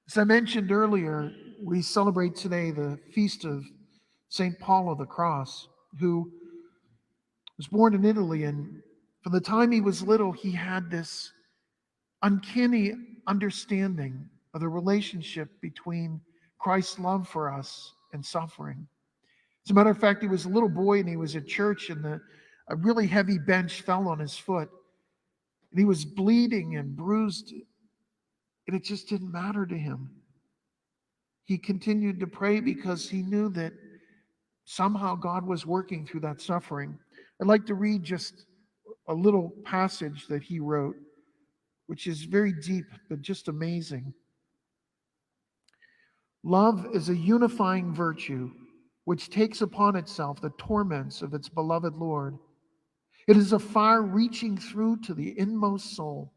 As I mentioned earlier, we celebrate today the feast of St. Paul of the Cross, who was born in Italy. And from the time he was little, he had this uncanny understanding of the relationship between Christ's love for us and suffering. As a matter of fact, he was a little boy and he was at church, and a really heavy bench fell on his foot. And he was bleeding and bruised, and it just didn't matter to him. He continued to pray because he knew that somehow God was working through that suffering. I'd like to read just a little passage that he wrote, which is very deep, but just amazing. Love is a unifying virtue which takes upon itself the torments of its beloved Lord. It is a fire reaching through to the inmost soul.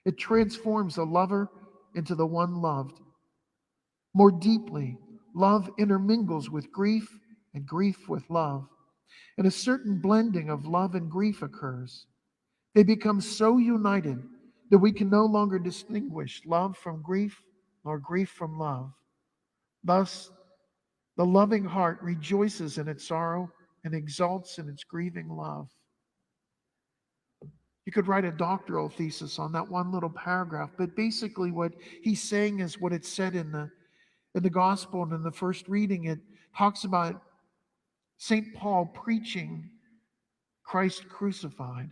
It transforms the lover into the one loved. More deeply, love intermingles with grief and grief with love. And a certain blending of love and grief occurs. They become so united that we can no longer distinguish love from grief nor grief from love. Thus, the loving heart rejoices in its sorrow and exults in its grieving love. You could write a doctoral thesis on that one little paragraph, but basically what he's saying is what it said in the gospel and in the first reading. It talks about St. Paul preaching Christ crucified.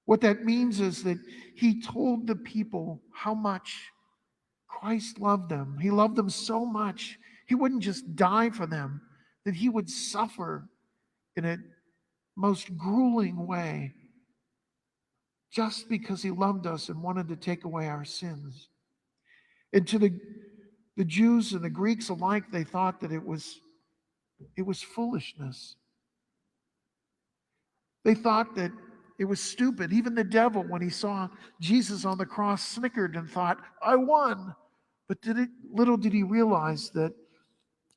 What that means is that he told the people how much Christ loved them. He loved them so much, he wouldn't just die for them, that he would suffer in a most grueling way just because he loved us and wanted to take away our sins. And to the Jews and the Greeks alike, they thought that it was foolishness. They thought that it was stupid. Even the devil, when he saw Jesus on the cross, snickered and thought, I won. But little did he realize that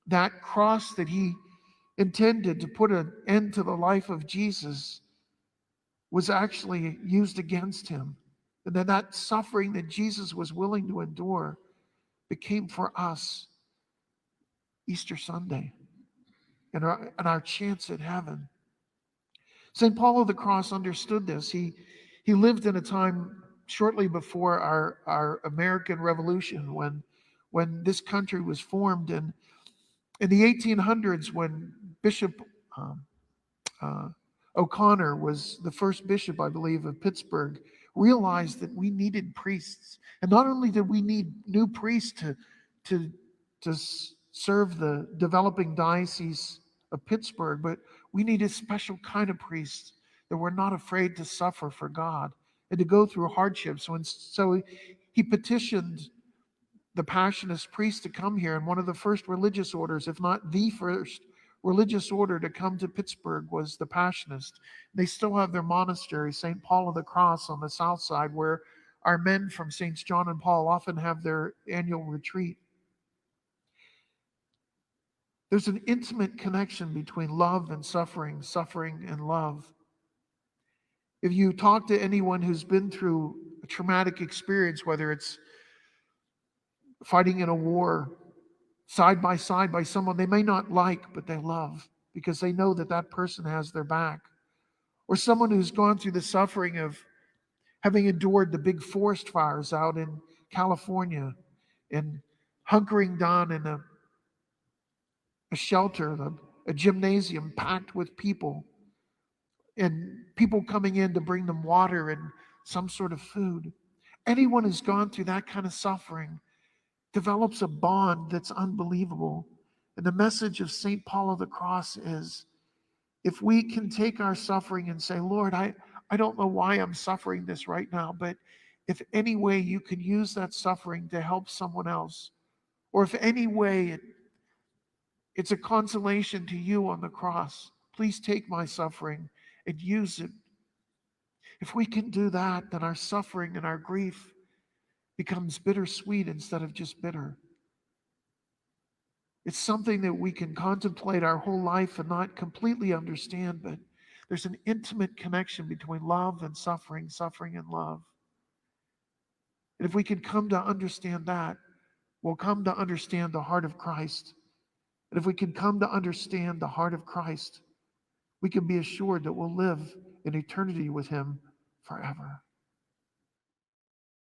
that cross that he intended to put an end to the life of Jesus was actually used against him. And then that suffering that Jesus was willing to endure became for us Easter Sunday and our chance at heaven. St. Paul of the Cross understood this. He lived in a time shortly before our American Revolution when this country was formed. And in the 1800s, when Bishop um, uh, O'Connor was the first bishop, I believe, of Pittsburgh, realized that we needed priests. And not only did we need new priests to, to serve the developing diocese of Pittsburgh, but we need a special kind of priests that were not afraid to suffer for God and to go through hardships. So he petitioned the Passionist priests to come here, and one of the first religious orders, if not the first religious order to come to Pittsburgh, was the Passionist. They still have their monastery, St. Paul of the Cross, on the south side, where our men from Saints John and Paul often have their annual retreat. There's an intimate connection between love and suffering, suffering and love. If you talk to anyone who's been through a traumatic experience, whether it's fighting in a war side by someone they may not like, but they love because they know that that person has their back, or someone who's gone through the suffering of having endured the big forest fires out in California and hunkering down in a shelter, a gymnasium packed with people, and people coming in to bring them water and some sort of food. Anyone who's gone through that kind of suffering develops a bond that's unbelievable. And the message of St. Paul of the Cross is if we can take our suffering and say, Lord, I don't know why I'm suffering this right now, but if any way you can use that suffering to help someone else, or if any way it's a consolation to you on the cross, please take my suffering and use it. If we can do that, then our suffering and our grief becomes bittersweet instead of just bitter. It's something that we can contemplate our whole life and not completely understand, but there's an intimate connection between love and suffering, suffering and love. And if we can come to understand that, we'll come to understand the heart of Christ. And if we can come to understand the heart of Christ, we can be assured that we'll live in eternity with him forever.